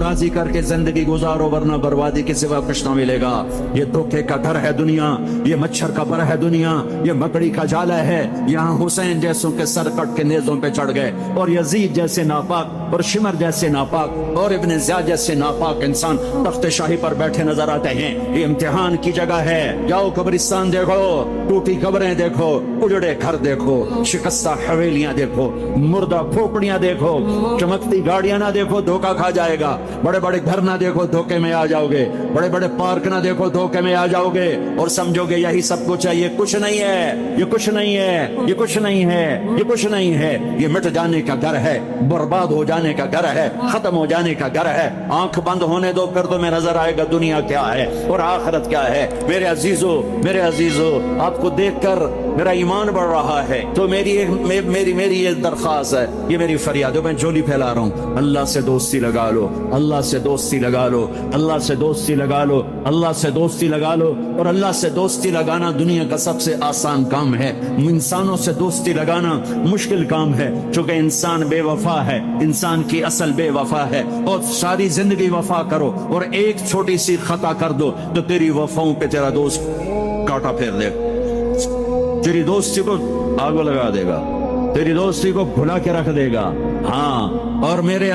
راضی کر کے زندگی گزارو ورنہ بربادی کے سوا کچھ نہ ملے گا۔ یہ دھوکے کا گھر ہے دنیا، یہ مچھر کا پر ہے دنیا، یہ مکڑی کا جالا ہے۔ یہاں حسین جیسوں کے سر کٹ کے نیزوں پہ چڑھ گئے، اور یزید جیسے ناپاک، اور شمر جیسے ناپاک، اور ابن زیاد جیسے ناپاک انسان تخت شاہی پر بیٹھے نظر آتے ہیں۔ یہ امتحان کی جگہ ہے۔ جاؤ قبرستان دیکھو، ٹوٹی قبریں دیکھو، اجڑے گھر دیکھو، شکستہ حویلیاں دیکھو، مردہ کھوپڑیاں دیکھو، چمکتی گاڑیاں نہ دیکھو، دھوکہ کھا جائے گا۔ بڑے بڑے گھر نہ دیکھو، دھوکے میں آ جاؤ گے۔ بڑے بڑے پارک نہ دیکھو، دھوکے میں آ جاؤ گے اور سمجھو گے یہی سب کچھ ہے۔ یہ کچھ نہیں ہے، یہ کچھ نہیں ہے، یہ کچھ نہیں ہے، یہ کچھ نہیں ہے۔ یہ مٹ جانے کا گھر ہے، برباد ہو جانے کا گھر ہے، ختم ہو جانے کا گھر ہے۔ آنکھ بند ہونے دو، پھر تمہیں نظر آئے گا دنیا کیا ہے اور آخرت کیا ہے۔ میرے عزیزو، میرے عزیزو، آپ کو دیکھ کر میرا ایمان بڑھ رہا ہے، تو میری یہ درخواست ہے، یہ میری فریاد ہے، میں جھولی پھیلا رہا ہوں۔ اللہ سے دوستی لگا لو، اللہ سے دوستی لگا لو، اللہ سے دوستی لگا لو، اللہ سے دوستی لگا لو۔ اور اللہ سے دوستی لگانا دنیا کا سب سے آسان کام ہے۔ انسانوں سے دوستی لگانا مشکل کام ہے، چونکہ انسان بے وفا ہے، انسان کی اصل بے وفا ہے۔ اور ساری زندگی وفا کرو اور ایک چھوٹی سی خطا کر دو تو تیری وفاؤں پہ تیرا دوست کاٹا پھیر دے گا، تیری دوستی کو آگ لگا دے گا، تیری دوستی کو بھلا کے رکھ دے گا۔ ہاں، اور میرے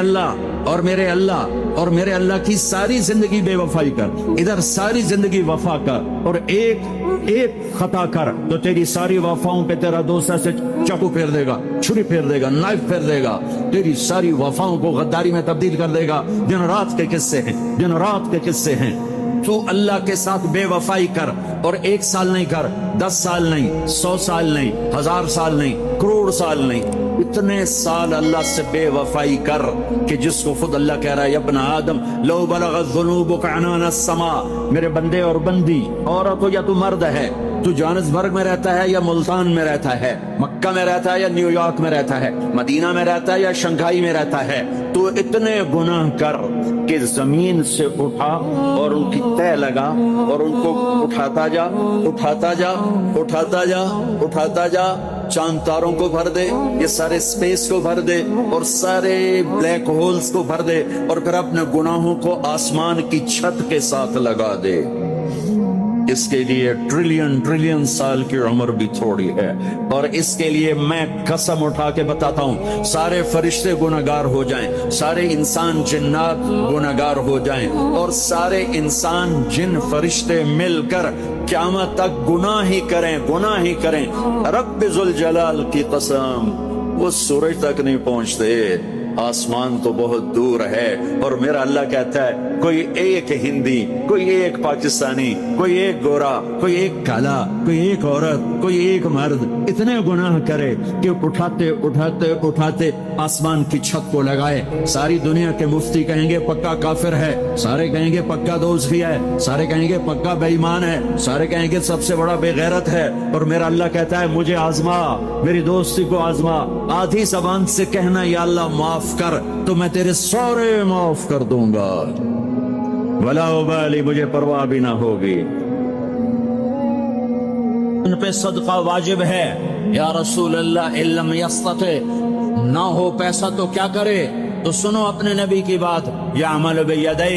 اللہ کی ساری زندگی بے وفائی کر، ادھر ساری زندگی وفا کر، اور ایک خطا کر تو تیری ساری وفاؤں پہ تیرا دوست ایسے چاقو پھیر دے گا، چھری پھیر دے گا، نائف پھیر دے گا، تیری ساری وفاؤں کو غداری میں تبدیل کر دے گا۔ دن رات کے قصے ہیں، دن رات کے قصے ہیں۔ تو اللہ کے ساتھ بے وفائی کر، اور 1 سال نہیں کر، 10 سال نہیں، 100 سال نہیں، 1000 سال نہیں، کروڑ سال نہیں، اتنے سال اللہ سے بے وفائی کر کہ جس کو خود اللہ کہہ رہا ہے، ابن آدم لو بلغت ذنوبک عنان السماء، میرے بندے اور بندی، عورت ہو یا تو مرد ہے، تو جوہانسبرگ میں رہتا ہے یا ملتان میں رہتا ہے، مکہ میں رہتا ہے یا نیو یارک میں رہتا ہے، مدینہ میں رہتا ہے یا شنگھائی میں رہتا ہے، تو اتنے گناہ کر کہ زمین سے اٹھا اور ان کی تہ لگا اور ان کو اٹھاتا جا، اٹھاتا جا، اٹھاتا جا، اٹھاتا جا، چاند تاروں کو بھر دے، یہ سارے سپیس کو بھر دے اور سارے بلیک ہولز کو بھر دے، اور پھر اپنے گناہوں کو آسمان کی چھت کے ساتھ لگا دے۔ اس کے لیے ٹریلین سال کی عمر بھی تھوڑی ہے، اور اس کے لیے میں قسم اٹھا کے بتاتا ہوں، سارے فرشتے گناہگار ہو جائیں، سارے انسان جنات گناہگار ہو جائیں، اور سارے انسان جن فرشتے مل کر قیامت تک گناہ ہی کریں، رب ذوالجلال کی قسم وہ سورج تک نہیں پہنچتے، آسمان تو بہت دور ہے۔ اور میرا اللہ کہتا ہے کوئی ایک ہندی، کوئی ایک پاکستانی، کوئی ایک گورا، کوئی ایک کالا، کوئی ایک عورت، کوئی ایک مرد اتنے گناہ کرے کہ اٹھاتے اٹھاتے اٹھاتے آسمان کی چھت کو لگائے، ساری دنیا کے مفتی کہیں گے پکا کافر ہے، سارے کہیں گے پکا دوزخی ہے، سارے کہیں گے پکا بے ایمان ہے، سارے کہیں گے سب سے بڑا بے غیرت ہے، اور میرا اللہ کہتا ہے مجھے آزما، میری دوستی کو آزما، آدھی زبان سے کہنا یا اللہ معاف کر تو میں تیرے سارے معاف کر دوں گا، ولا ابالی، مجھے پرواہ بھی نہ ہوگی۔ ان پہ صدقہ واجب ہے۔ یا رسول اللہ علم یستطع، نہ ہو پیسہ تو کیا کرے؟ تو سنو اپنے نبی کی بات، یعمل بیدیہ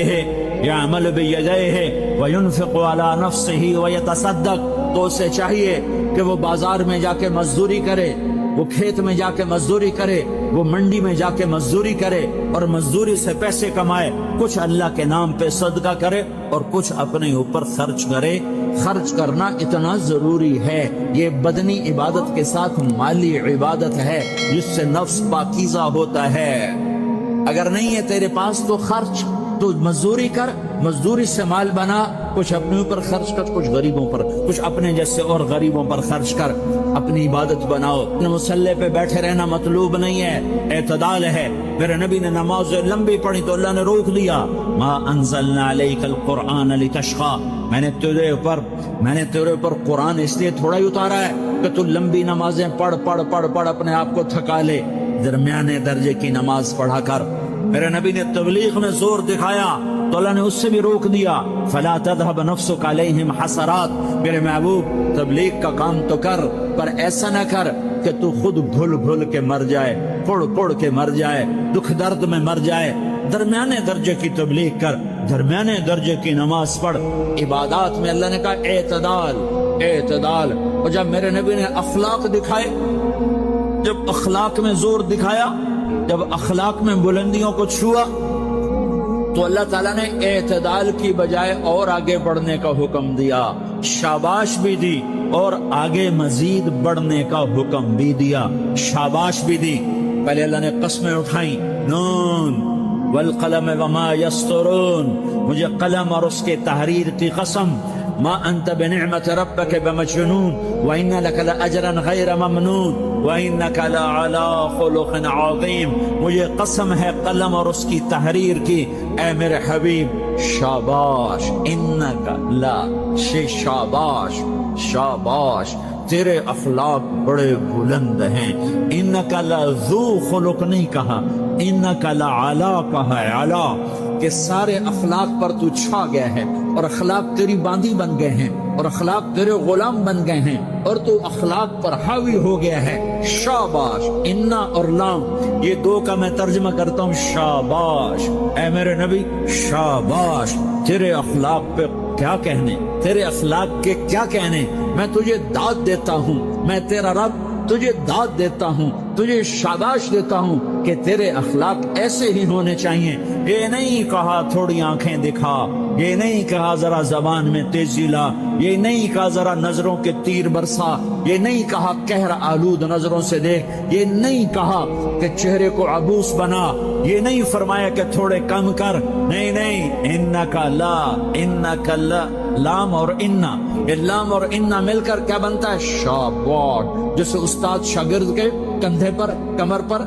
وینفق علی نفسہ ویتصدق، تو اسے چاہیے کہ وہ بازار میں جا کے مزدوری کرے، وہ کھیت میں جا کے مزدوری کرے، وہ منڈی میں جا کے مزدوری کرے اور مزدوری سے پیسے کمائے، کچھ اللہ کے نام پہ صدقہ کرے اور کچھ اپنے اوپر خرچ کرے۔ خرچ کرنا اتنا ضروری ہے، یہ بدنی عبادت کے ساتھ مالی عبادت ہے جس سے نفس پاکیزہ ہوتا ہے۔ اگر نہیں ہے تیرے پاس تو خرچ، تو مزدوری کر، مزدوری سے مال بنا، کچھ اپنے اوپر خرچ کر، کچھ غریبوں پر، کچھ اپنے جیسے اور غریبوں پر خرچ کر، اپنی عبادت بناؤ۔ مصلی پہ بیٹھے رہنا مطلوب نہیں ہے، اعتدال ہے۔ میرے نبی نے نماز لمبی پڑھی تو اللہ نے روک دیا، ما انزلنا علیک القرآن لتشقی، میں نے تیرے اوپر قرآن اس لیے تھوڑا ہی اتارا ہے کہ تو لمبی نمازیں پڑھ اپنے آپ کو تھکا لے، درمیانے درجے کی نماز پڑھا کر۔ میرے نبی نے تبلیغ میں زور دکھایا تو اللہ نے اس سے بھی روک دیا، فلا تذهب نفسك علیہم حسرات، میرے محبوب تبلیغ کا کام تو کر، پر ایسا نہ کر کہ تو خود بھول کے مر جائے، پڑ کے مر جائے، دکھ درد میں مر جائے، درمیانے درجے کی تبلیغ کر، درمیانے درجے کی نماز پڑھ۔ عبادات میں اللہ نے کہا اعتدال، اعتدال۔ اور جب میرے نبی نے اخلاق دکھائے، جب اخلاق میں زور دکھایا، جب اخلاق میں بلندیوں کو چھوا، تو اللہ تعالیٰ نے اعتدال کی بجائے اور آگے بڑھنے کا حکم دیا، شاباش بھی دی اور آگے مزید بڑھنے کا حکم بھی دیا، شاباش بھی دی۔ پہلے اللہ نے قسمیں اٹھائیں، نون والقلم وما یسطرون، مجھے قلم اور اس کے تحریر کی قسم، ما انت بنعمت ربک بمجنون وان لک لاجرا غیر ممنون وانک لعلی خلق عظیم، مجھے قسم ہے قلم اور اس کی تحریر کی، اے میرے حبیب شاباش، انک لا، شاباش شاباش، تیرے اخلاق بڑے بلند ہیں۔ انک لذو خلق نہیں کہا، انک لعلی کہا ہے، علا، کہ سارے اخلاق پر تو چھا گیا ہے، اور اخلاق تیری باندھی بن گئے ہیں، اور اخلاق تیرے غلام بن گئے ہیں، اور تو اخلاق پر حاوی ہو گیا ہے۔ شاباش، انا اور لام، یہ دو کا میں ترجمہ کرتا ہوں، شاباش، اے میرے نبی شاباش، تیرے اخلاق پہ کیا کہنے، تیرے اخلاق کے کیا کہنے، میں تجھے داد دیتا ہوں، میں تیرا رب تجھے داد دیتا ہوں، تجھے شاباش دیتا ہوں کہ تیرے اخلاق ایسے ہی ہونے چاہیے۔ یہ نہیں کہا تھوڑی آنکھیں دکھا، یہ نہیں کہا ذرا زبان میں تیزی لا، یہ نہیں کہا ذرا نظروں کے تیر برسا، یہ نہیں کہا قہر آلود نظروں سے دیکھ، یہ نہیں کہا کہ چہرے کو عبوس بنا، یہ نہیں فرمایا کہ تھوڑے کم کر، نہیں نہیں، انکا لا، انکا لا، لام اور انا، یہ لام اور انا مل کر کیا بنتا ہے؟ شاباش۔ جیسے استاد شاگرد کے کندھے پر، کمر پر،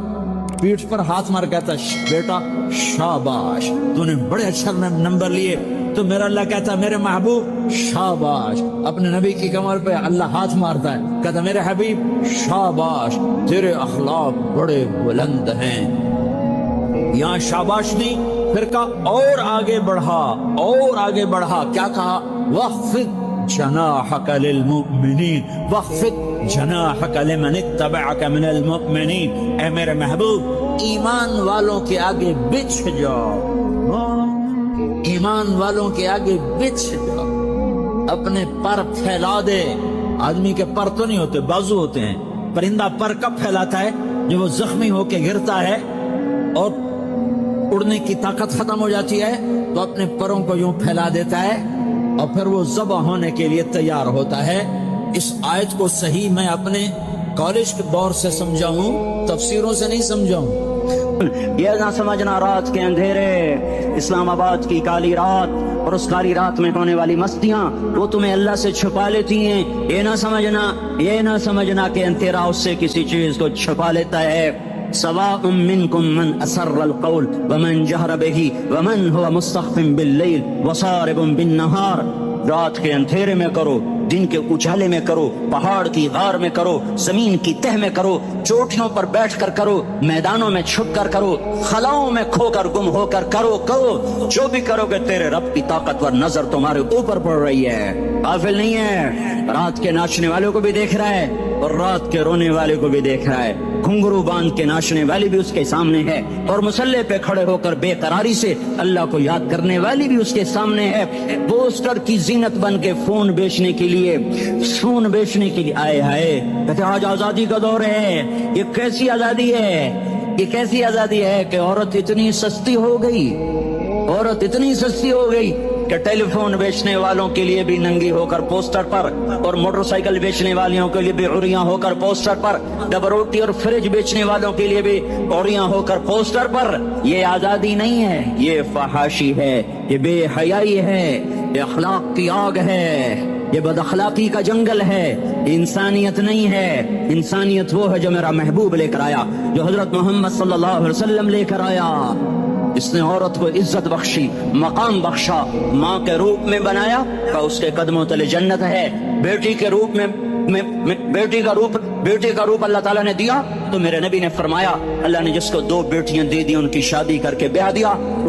پیٹھ پر ہاتھ مار کہتا ہے بیٹا شاباش، تو نے بڑے اچھا نمبر لیے، تو میرا اللہ کہتا ہے میرے محبوب شاباش۔ اپنے نبی کی کمر پہ اللہ ہاتھ مارتا ہے، کہتا میرے حبیب شاباش، تیرے اخلاق بڑے بلند ہیں۔ یہاں شاباش نہیں، پھر کہا اور آگے بڑھا، اور آگے بڑھا، کیا کہا؟ وَخْفِضْ جناحك للمؤمنین، وَخْفِضْ جناحك لمن اتبعك من المؤمنین، اے میرے محبوب ایمان والوں کے آگے بچھ جاؤ، ایمان والوں کے آگے بچھ جاؤ، اپنے پر پھیلا دے۔ آدمی کے پر تو نہیں ہوتے، بازو ہوتے ہیں۔ پرندہ پر کب پھیلاتا ہے؟ جب وہ زخمی ہو کے گرتا ہے اور اڑنے کی طاقت ختم ہو جاتی ہے تو اپنے پروں کو یوں پھیلا دیتا ہے اور پھر وہ ذبح ہونے کے لیے تیار ہوتا ہے۔ اس آیت کو صحیح میں اپنے کالج کے دور سے سمجھا ہوں، تفسیروں سے نہیں سمجھا ہوں۔ یہ نہ سمجھنا رات کے اندھیرے، اسلام آباد کی کالی رات اور اس کالی رات میں ہونے والی مستیاں وہ تمہیں اللہ سے چھپا لیتی ہیں۔ یہ نہ سمجھنا کہ اندھیرا اس سے کسی چیز کو چھپا لیتا ہے۔ سواء منکم من اسر القول ومن جہر بہ ومن هو مستخف باللیل وصارب بالنہار، رات کے اندھیرے میں کرو، دن کے اجالے میں کرو، پہاڑ کی غار میں کرو، زمین کی تہ میں کرو، چوٹیوں پر بیٹھ کر کرو، میدانوں میں چھپ کر کرو، خلاؤں میں کھو کر گم ہو کر کرو، جو بھی کرو گے تیرے رب کی طاقتور نظر تمہارے اوپر پڑ رہی ہے، غافل نہیں ہے۔ رات کے ناچنے والوں کو بھی دیکھ رہا ہے اور رات کے رونے والے کو بھی دیکھ رہا ہے، گھنگرو باندھ کے ناچنے والی بھی اس کے سامنے ہے اور مسلح پہ کھڑے ہو کر بے قراری سے اللہ کو یاد کرنے والی بھی اس کے سامنے ہے۔ پوسٹر کی زینت بن کے فون بیچنے کے لیے آئے ہائے، کہتے آج آزادی کا دور ہے۔ یہ کیسی آزادی ہے؟ یہ کیسی آزادی ہے کہ عورت اتنی سستی ہو گئی کہ ٹیلی فون بیچنے والوں کے لیے بھی ننگی ہو کر پوسٹر پر، اور موٹر سائیکل بیچنے والوں کے لیے بھی عریاں ہو کر پوسٹر پر، ڈبل روٹی اور فریج بیچنے والوں کے لیے بھی عریاں ہو کر پوسٹر پر۔ یہ آزادی نہیں ہے، یہ فحاشی ہے، یہ بے حیائی ہے، یہ اخلاق کی آگ ہے، یہ بد اخلاقی کا جنگل ہے، انسانیت نہیں ہے۔ انسانیت وہ ہے جو میرا محبوب لے کر آیا، جو حضرت محمد صلی اللہ علیہ وسلم لے کر آیا۔ اس نے عورت کو عزت بخشی، مقام بخشا، ماں کے روپ میں بنایا کہ اس کے قدموں تلے جنت ہے، بیٹی کے روپ میں بیٹی کا روپ اللہ تعالیٰ نے دیا تو میرے نبی نے فرمایا اللہ نے جس کو 2 بیٹیاں دے دی ان کی شادی کر کے بیاہ دیا،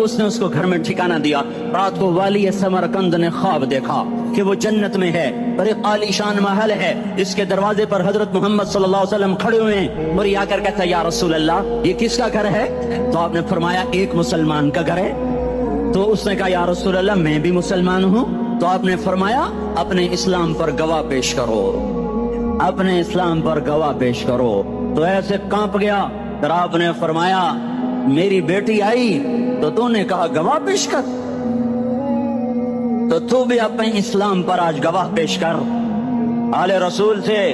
اس نے اس کو گھر میں ٹھکانہ دیا. رات کو والی سمرقند نے خواب دیکھا کہ وہ جنت میں ہے اور ایک عالی شان محل ہے. اس کے دروازے پر حضرت محمد صلی اللہ علیہ وسلم کھڑے ہوئے ہیں اور یہ آ کر کہتا ہے یا رسول اللہ یہ کس کا گھر ہے؟ تو آپ نے فرمایا ایک مسلمان کا گھر ہے. تو اس نے کہا یا رسول اللہ میں بھی مسلمان ہوں. تو آپ نے فرمایا اپنے اسلام پر گواہ پیش کرو, اپنے اسلام پر گواہ پیش کرو. تو ایسے کانپ گیا. پھر آپ نے فرمایا میری بیٹی آئی تو تو نے کہا گواہ پیش کر, تو بھی اپنے اسلام پر آج گواہ پیش کر. آل رسول سے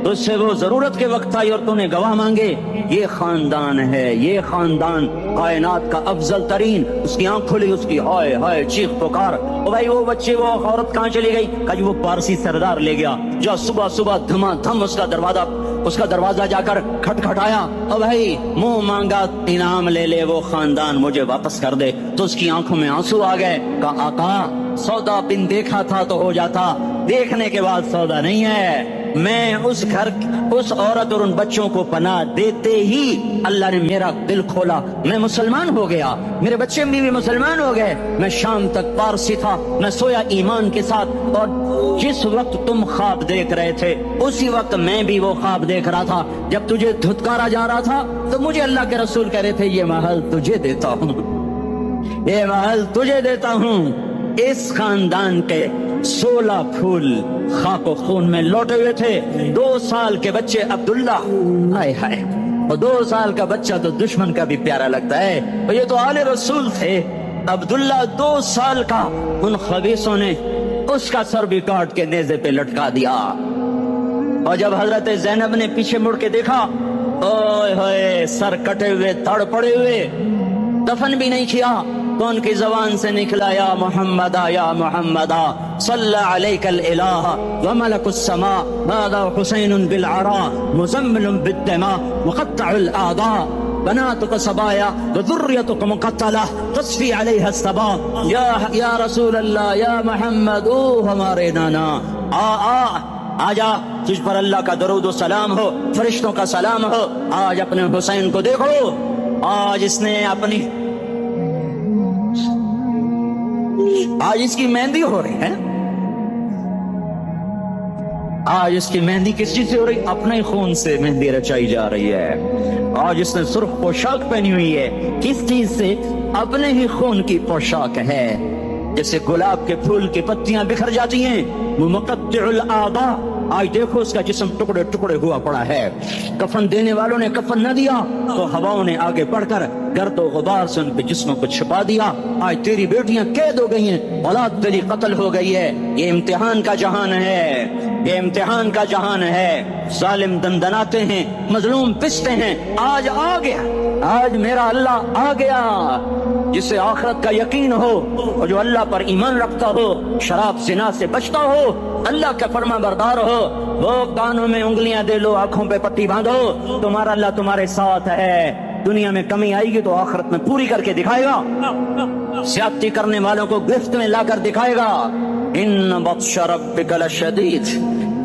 تجھ سے وہ ضرورت کے وقت آئی اور تو نے گواہ مانگے. یہ خاندان ہے, یہ خاندان کائنات کا افضل ترین. اس کی آنکھ کھلی, اس کی ہائے ہائے چیخ پکار. او بھائی وہ بچے وہ عورت کہاں چلی گئی؟ کہ وہ پارسی سردار لے گیا جو صبح صبح دھما دھم اس کا دروازہ جا کر کھٹکھٹایا. او بھائی منہ مانگا انعام لے لے, وہ خاندان مجھے واپس کر دے. تو اس کی آنکھوں میں آنسو آ گئے. کہا آقا سودا بن دیکھا تھا تو ہو جاتا, دیکھنے کے بعد سودا نہیں ہے. میں اس گھر اس عورت اور ان بچوں کو پناہ دیتے ہی اللہ نے میرا دل کھولا, میں مسلمان ہو گیا, میرے بچے بھی مسلمان ہو گئے. میں شام تک پارسی تھا, میں سویا ایمان کے ساتھ, اور جس وقت تم خواب دیکھ رہے تھے اسی وقت میں بھی وہ خواب دیکھ رہا تھا. جب تجھے دھتکارا جا رہا تھا تو مجھے اللہ کے رسول کہہ رہے تھے یہ محل تجھے دیتا ہوں, یہ محل تجھے دیتا ہوں. اس خاندان کے 16 پھول خاک و خون میں لوٹے ہوئے تھے. 2 سال کے بچے عبداللہ, ہائے ہائے, اور 2 سال کا بچہ تو دشمن کا بھی پیارا لگتا ہے, اور یہ تو آل رسول تھے. عبداللہ 2 سال کا, ان خبیثوں نے اس کا سر بھی کاٹ کے نیزے پہ لٹکا دیا. اور جب حضرت زینب نے پیچھے مڑ کے دیکھا, اوئے ہوئے سر کٹے ہوئے تڑ پڑے ہوئے, دفن بھی نہیں کیا, تو ان کی زبان سے نکلا یا محمد یا محمد صلی علیک الالہ وملک السماء هذا حسین بالعراء مزمل بالدماء مقطع الاعضاء بناتك صبايا وذريتك مقتلة تصفي عليها الصبا یا رسول اللہ یا محمد او ہمارے نانا آجا, تجھ پر اللہ کا درود و سلام ہو, فرشتوں کا سلام ہو. آج اپنے حسین کو دیکھو, آج اس نے اپنی آج اس کی مہندی ہو رہی ہے. آج اس کی مہندی کس چیز سے ہو رہی؟ اپنے خون سے مہندی رچائی جا رہی ہے. آج اس نے سرخ پوشاک پہنی ہوئی ہے, کس چیز سے؟ اپنے ہی خون کی پوشاک ہے. جیسے گلاب کے پھول کی پتیاں بکھر جاتی ہیں, وہ مقطع الاعضاء. آج دیکھو اس کا جسم ٹکڑے ٹکڑے ہوا پڑا ہے. کفن دینے والوں نے کفن نہ دیا تو ہواؤں نے آگے بڑھ کر گرد و غبار سے ان کے جسموں کو چھپا دیا. آج تیری بیٹیاں قید ہو گئی ہیں, اولاد تیری قتل ہو گئی ہے. یہ امتحان کا جہان ہے, یہ امتحان کا جہان ہے. ظالم دندناتے ہیں, مظلوم پستے ہیں. آج آ گیا, آج میرا اللہ آ گیا. جسے آخرت کا یقین ہو اور جو اللہ پر ایمان رکھتا ہو, شراب زنا سے بچتا ہو, اللہ کا فرما بردار ہو, وہ کانوں میں انگلیاں دے لو, آنکھوں پہ پٹی باندھو, تمہارا اللہ تمہارے ساتھ ہے. دنیا میں کمی آئے گی تو آخرت میں پوری کر کے دکھائے گا. زیادتی کرنے والوں کو گرفت میں لا کر دکھائے گا. ان بطش ربک لشدید,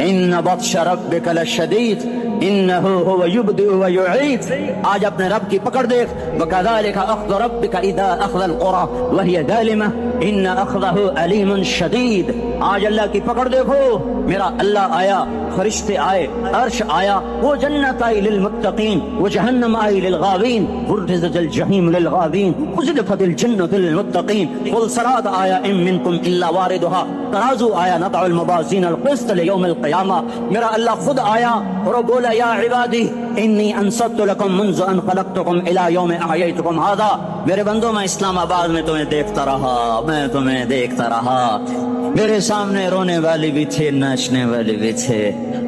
ان بطش ربک لشدید انہو هو یبدئ و یعید. آج اپنے رب کی پکڑ دیکھ. وکذالک اخذ ربک اذا اخذ القرى وهي ظالمہ ان اخذہ علیم شدید. آج اللہ کی پکڑ دیکھو. میرا اللہ آیا, فرشتے آئے, عرش آیا, وہ جنت آئی للمتقین, وہ جہنم آئی للغاوین, برزت الجحیم للغاوین, ازلفت الجنت للمتقین. قل صراط آیا ان منکم الا واردها, ترازو آیا, نضع الموازین القسط لیوم القیامہ. میرا اللہ خود آیا اور بولا یا عبادی انی انصت لکم منذ ان خلقتکم الى یوم احییتکم هذا. میرے بندوں, میں اسلام آباد میں تمہیں دیکھتا رہا, میں تمہیں دیکھتا رہا. میرے سامنے رونے والی بھی تھی, ناچنے والی بھی تھے,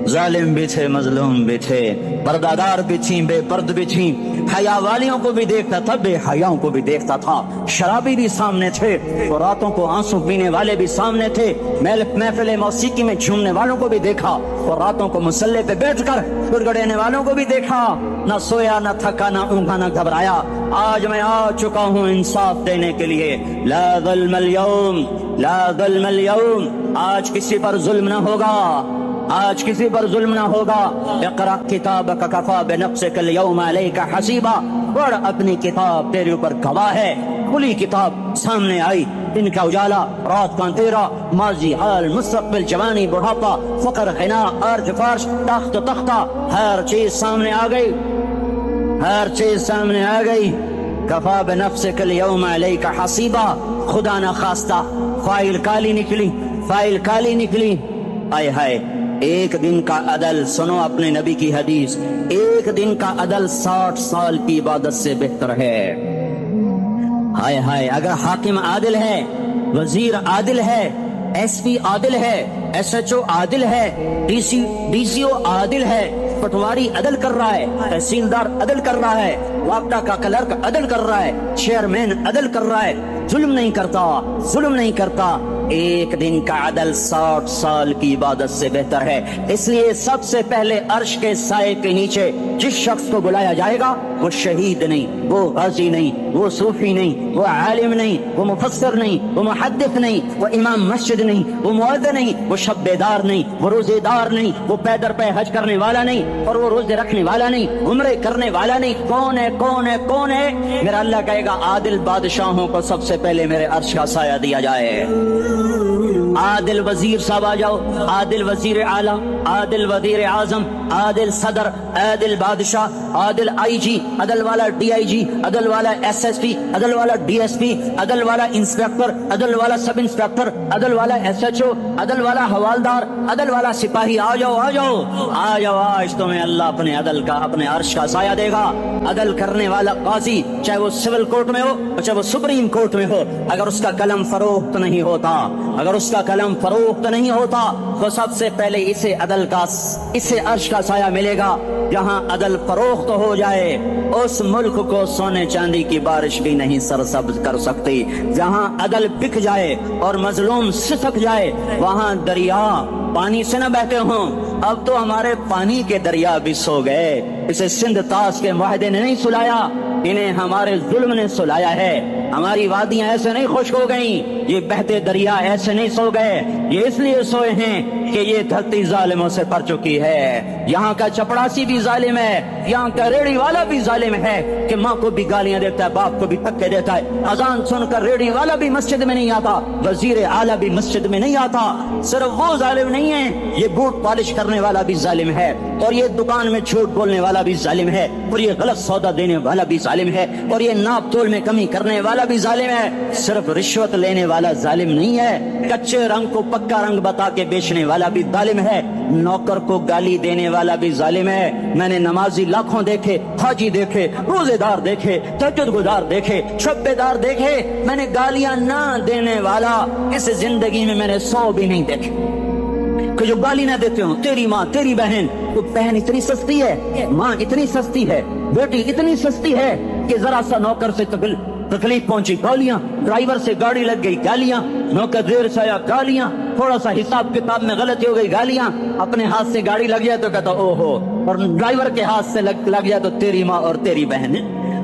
ظالم بھی تھے, مظلوم بھی تھے, پردادار بھی تھیں, بے پرد بھی تھیں. حیا والیوں کو بھی دیکھتا تھا, بے حیاؤں کو بھی دیکھتا تھا. شرابی بھی سامنے تھے, اور راتوں کو آنسو پینے والے بھی سامنے تھے. محفل موسیقی میں جھومنے والوں کو بھی دیکھا, اور راتوں کو مسلح پہ بیٹھ کر گڑگڑانے والوں کو بھی دیکھا. نہ سویا, نہ تھکا, نہ اونگا, نہ گھبرایا. آج میں آ چکا ہوں انصاف دینے کے لیے. لا ظلم اليوم, لا ظلم اليوم. آج کسی پر ظلم نہ ہوگا, آج کسی پر ظلم نہ ہوگا. اقرأ کتابک کفی بنفسک اليوم علیک حسیبا. پڑھ اپنی کتاب, تیرے اوپر گواہ ہے. کھلی کتاب سامنے آئی، دن کا اجالا، رات کا اندھیرا، ماضی، حال، مستقبل، جوانی، بڑھاپا، فقر، غنا، عرش، فرش، تخت، تختہ، ہر چیز سامنے آ گئی، ہر چیز سامنے آ گئی۔ کفا بنفسک اليوم علیک حسیبا، خدا نہ خواستہ فائل کالی نکلی، فائل کالی نکلی۔ آئے ہائے، ایک دن کا عدل، سنو اپنے نبی کی حدیث، ایک دن کا عدل 60 سال کی عبادت سے بہتر ہے۔ ہائے ہائے، اگر حاکم عادل ہے، وزیر عادل ہے، ایس پی عادل ہے، ایس ایچ او عادل ہے، ڈی سی او عادل ہے، پٹواری عدل کر رہا ہے، تحصیلدار عدل کر رہا ہے، وابڈا کا کلرک عدل کر رہا ہے، چیئرمین عدل کر رہا ہے، ظلم نہیں کرتا، ظلم نہیں کرتا، ایک دن کا عدل 60 سال کی عبادت سے بہتر ہے۔ اس لیے سب سے پہلے عرش کے سائے کے نیچے جس شخص کو بلایا جائے گا وہ شہید نہیں، وہ غازی نہیں، وہ صوفی نہیں، وہ عالم نہیں، وہ مفسر نہیں، وہ محدث نہیں، وہ امام مسجد نہیں، وہ مؤذن نہیں، وہ شب بیدار نہیں، وہ روزے دار نہیں، وہ پیدر پہ حج کرنے والا نہیں، اور وہ روزے رکھنے والا نہیں، عمرے کرنے والا نہیں۔ کون ہے، کون ہے، کون ہے؟ میرا اللہ کہے گا عادل بادشاہوں کو سب سے پہلے میرے عرش کا سایہ دیا جائے۔ عادل وزیر صاحب آ جاؤ، عادل وزیر اعلیٰ، عادل وزیر اعظم، عادل صدر، عادل بادشاہ، عادل آئی جی، عدل والا ڈی آئی جی، عدل والا ایس ایس پی، عدل والا ڈی ایس پی، عدل والا انسپیکٹر، عدل والا سب انسپیکٹر، عدل والا ایس ایچ او، عدل والا حوالدار، عدل والا سپاہی، آ جاؤ آ جاؤ آ جاؤ، آج تمہیں اللہ اپنے عدل کا، اپنے عرش کا سایہ دے گا۔ عدل کرنے والا قاضی، چاہے وہ سول کورٹ میں ہو چاہے وہ سپریم کورٹ میں ہو، اگر اس کا قلم فروخت نہیں ہوتا، اگر اس کا قلم فروخت نہیں ہوتا تو سب سے پہلے اسے عدل کا، اسے عرش کا سایہ ملے گا۔ جہاں عدل فروخت ہو جائے اس ملک کو سونے چاندی کی بارش بھی نہیں سرسبز کر سکتی۔ جہاں عدل بک جائے اور مظلوم سسک جائے وہاں دریا پانی سے نہ بہتے ہوں۔ اب تو ہمارے پانی کے دریا بھی سو گئے، اسے سندھ طاس کے معاہدے نے نہیں سلایا، انہیں ہمارے ظلم نے سلایا ہے۔ ہماری وادیاں ایسے نہیں خشک ہو گئیں، یہ بہتے دریا ایسے نہیں سو گئے، یہ اس لیے سوئے ہیں کہ یہ دھرتی ظالموں سے بھر چکی ہے۔ یہاں کا چپڑاسی بھی ظالم ہے، یہاں کا ریڑی والا بھی ظالم ہے کہ ماں کو بھی گالیاں دیتا ہے، باپ کو بھی دھکے دیتا ہے۔ اذان سن کر ریڑی والا بھی مسجد میں نہیں آتا، وزیر اعلیٰ بھی مسجد میں نہیں آتا۔ صرف وہ ظالم نہیں ہے، یہ بوٹ پالش کرنے والا بھی ظالم ہے، اور یہ دکان میں جھوٹ بولنے والا بھی ظالم ہے، اور یہ غلط سودا دینے والا بھی ظالم ہے، اور یہ ناپ تول میں کمی کرنے والا بھی ظالم ہے۔ صرف رشوت لینے والا ظالم نہیں ہے، کچے رنگ کو پکا رنگ بتا کے بیچنے والا بھی ظالم ہے، نوکر کو گالی دینے والا بھی ظالم ہے۔ میں نے نمازی لاکھوں دیکھے، حاجی دیکھے، روزے دار دیکھے، تہجد گزار دیکھے، شب بیدار دیکھے، میں نے گالیاں نہ دینے والا اس زندگی میں نے 100 بھی نہیں دیکھے کہ جو گالی نہ دیتے ہوں۔ تیری ماں، تیری بہن، تو بہن اتنی سستی ہے، ماں اتنی سستی ہے، بیٹی اتنی سستی ہے کہ ذرا سا نوکر سے تکلیف پہنچی گالیاں، ڈرائیور سے گاڑی لگ گئی گالیاں، نوکر دیر سے آیا گالیاں، تھوڑا سا حساب کتاب میں غلطی ہو گئی گالیاں، اپنے ہاتھ سے گاڑی لگ جائے تو کہتا او ہو، اور ڈرائیور کے ہاتھ سے لگ جائے تو تیری ماں اور تیری بہن،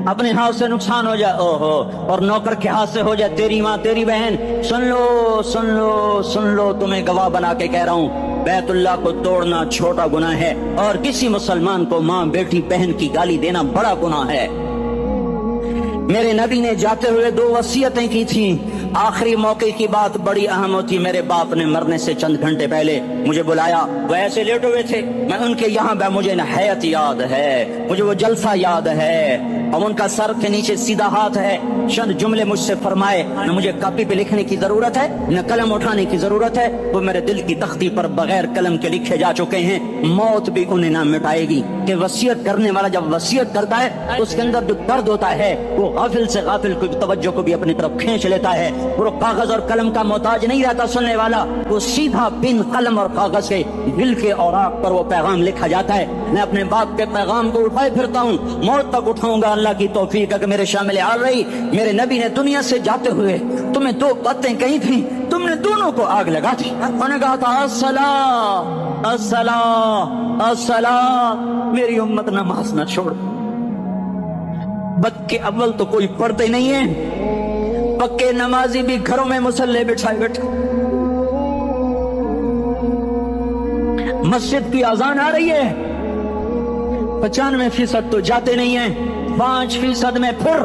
اپنے ہاتھ سے نقصان ہو جائے او ہو، اور نوکر کے ہاتھ سے ہو جائے تیری ماں تیری بہن۔ سن لو سن لو سن لو، تمہیں گواہ بنا کے کہہ رہا ہوں، بیت اللہ کو توڑنا چھوٹا گناہ ہے، اور کسی مسلمان کو ماں، بیٹی، بہن کی گالی دینا بڑا گناہ ہے۔ میرے نبی نے جاتے ہوئے 2 وصیتیں کی تھیں، آخری موقع کی بات بڑی اہم ہوتی۔ میرے باپ نے مرنے سے چند گھنٹے پہلے مجھے بلایا، وہ ایسے لیٹے ہوئے تھے، میں ان کے یہاں مجھے نہایت یاد ہے، مجھے وہ جلسہ یاد ہے، اور ان کا سر کے نیچے سیدھا ہاتھ ہے۔ چند جملے مجھ سے فرمائے، نہ مجھے کاپی پہ لکھنے کی ضرورت ہے نہ قلم اٹھانے کی ضرورت ہے، وہ میرے دل کی تختی پر بغیر قلم کے لکھے جا چکے ہیں، موت بھی انہیں نہ مٹائے گی۔ کہ وصیت کرنے والا جب وصیت کرتا ہے اس کے اندر جو درد ہوتا ہے وہ غافل سے غافل کی توجہ کو بھی اپنی طرف کھینچ لیتا ہے، وہ کاغذ اور قلم کا محتاج نہیں رہتا سننے والا، وہ سیدھا بن قلم اور کاغذ کے دل کے اوراق پر وہ پیغام لکھا جاتا ہے۔ میں اپنے باپ کے پیغام کو اٹھائے پھرتا ہوں، موت تک اٹھاؤں گا، اللہ کی توفیق ہے کہ میرے شامل آ رہی۔ میرے نبی نے دنیا سے جاتے ہوئے تمہیں 2 باتیں کہی تھیں، تم نے دونوں کو آگ لگا دی۔ انہوں نے کہا تھا الصلاۃ الصلاۃ الصلاۃ، میری امت نماز نہ چھوڑ۔ بد کے اول تو کوئی پڑھتے نہیں ہے، پکے نمازی بھی گھروں میں مصلی بٹھائے بیٹھے، مسجد کی اذان آ رہی ہے، 95% تو جاتے نہیں ہیں، 5% میں پھر